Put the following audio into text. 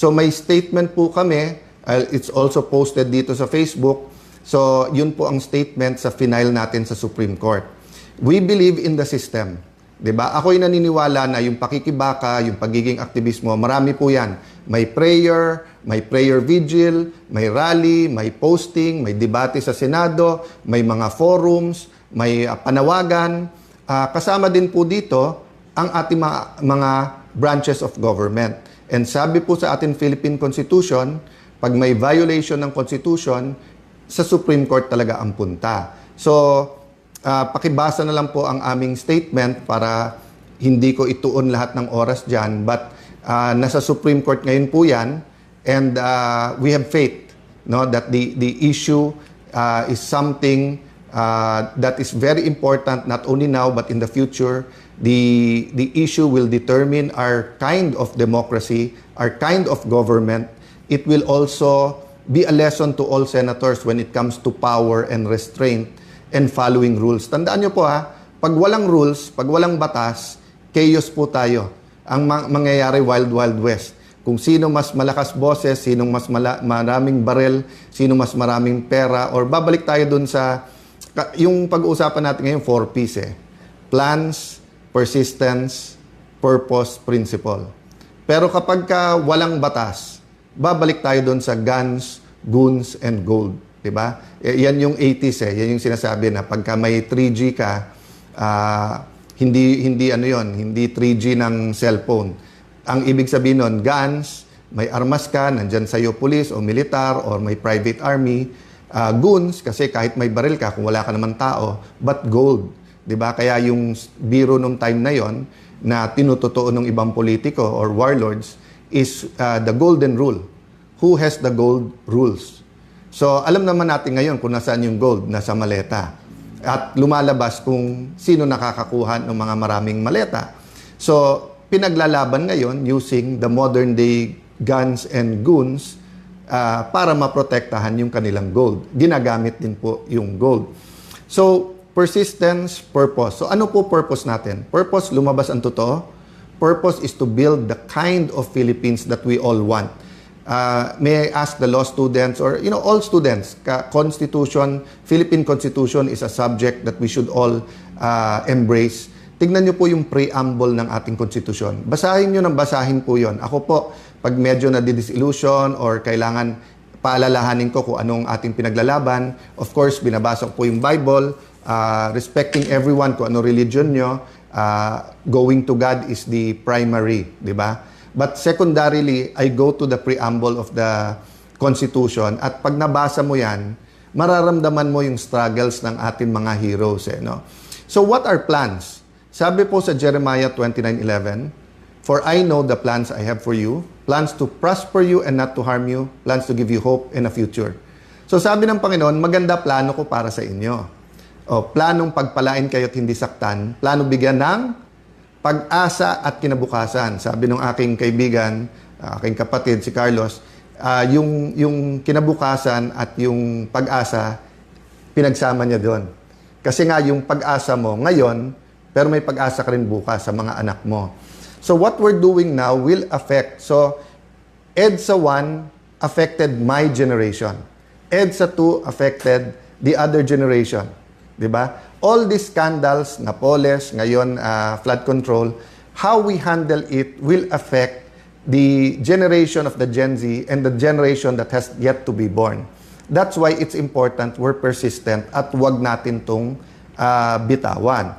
So may statement po kami, it's also posted dito sa Facebook. So yun po ang statement sa final natin sa Supreme Court. We believe in the system. 'Di ba? Ako'y naniniwala na yung pakikibaka, yung pagiging aktivismo, marami po 'yan. May prayer vigil, may rally, may posting, may debate sa Senado, may mga forums, may panawagan. Kasama din po dito ang ating mga branches of government. And sabi po sa ating Philippine Constitution, pag may violation ng Constitution, sa Supreme Court talaga ang punta. So, pakibasa na lang po ang aming statement para hindi ko ituon lahat ng oras dyan. But nasa Supreme Court ngayon po yan. And we have faith, no, that the issue is something that is very important not only now but in the future. The issue will determine our kind of democracy, our kind of government. It will also be a lesson to all senators when it comes to power and restraint and following rules. Tandaan nyo po pag walang rules, pag walang batas, chaos po tayo. Ang mangyayari wild west. Kung sino mas malakas boses, sino mas maraming barel, sino mas maraming pera, or babalik tayo dun sa yung pag-uusapan natin ngayon, 4Ps Plans, persistence, purpose, principle. Pero kapag walang batas, babalik tayo doon sa guns, goons, and gold. Diba? Yan yung 80s Yan yung sinasabi na pagka may 3G ka, hindi 3G ng cellphone. Ang ibig sabihin nun, guns, may armas ka, nandyan sa'yo police o militar or may private army. Goons, kasi kahit may baril ka, kung wala ka naman tao, but gold. Diba? Kaya yung biro nung time na yon na tinutotoo ng ibang politiko or warlords is the golden rule. Who has the gold rules? So, alam naman natin ngayon kung nasaan yung gold, nasa maleta. At lumalabas kung sino nakakakuha ng mga maraming maleta. So, pinaglalaban ngayon using the modern day guns and goons para maprotektahan yung kanilang gold. Ginagamit din po yung gold. So, persistence, purpose. So, ano po purpose natin? Purpose, lumabas ang totoo. Purpose is to build the kind of Philippines that we all want. May I ask the law students or, all students, Constitution, Philippine Constitution is a subject that we should all embrace. Tignan nyo po yung preamble ng ating Constitution. Basahin nyo ng basahin po yon. Ako po, pag medyo na-disillusion or kailangan paalalahanin ko kung anong ating pinaglalaban, of course, binabasa ko po yung Bible, respecting everyone kung ano religion nyo, going to God is the primary, di ba? But secondarily, I go to the preamble of the Constitution at pag nabasa mo yan, mararamdaman mo yung struggles ng ating mga heroes. No? So what are plans? Sabi po sa Jeremiah 29:11, "For I know the plans I have for you, plans to prosper you and not to harm you, plans to give you hope and a future." So sabi ng Panginoon, maganda plano ko para sa inyo. Planong pagpalain kayo at hindi saktan, plano bigyan ng pag-asa at kinabukasan. Sabi ng aking kaibigan, aking kapatid, si Carlos, yung kinabukasan at yung pag-asa, pinagsama niya doon. Kasi nga yung pag-asa mo ngayon, pero may pag-asa ka rin bukas sa mga anak mo. So what we're doing now will affect. So EDSA 1 affected my generation. EDSA 2 affected the other generation. Diba? All these scandals, Napoles, ngayon flood control, how we handle it will affect the generation of the Gen Z and the generation that has yet to be born. That's why it's important we're persistent at wag natin tong bitawan.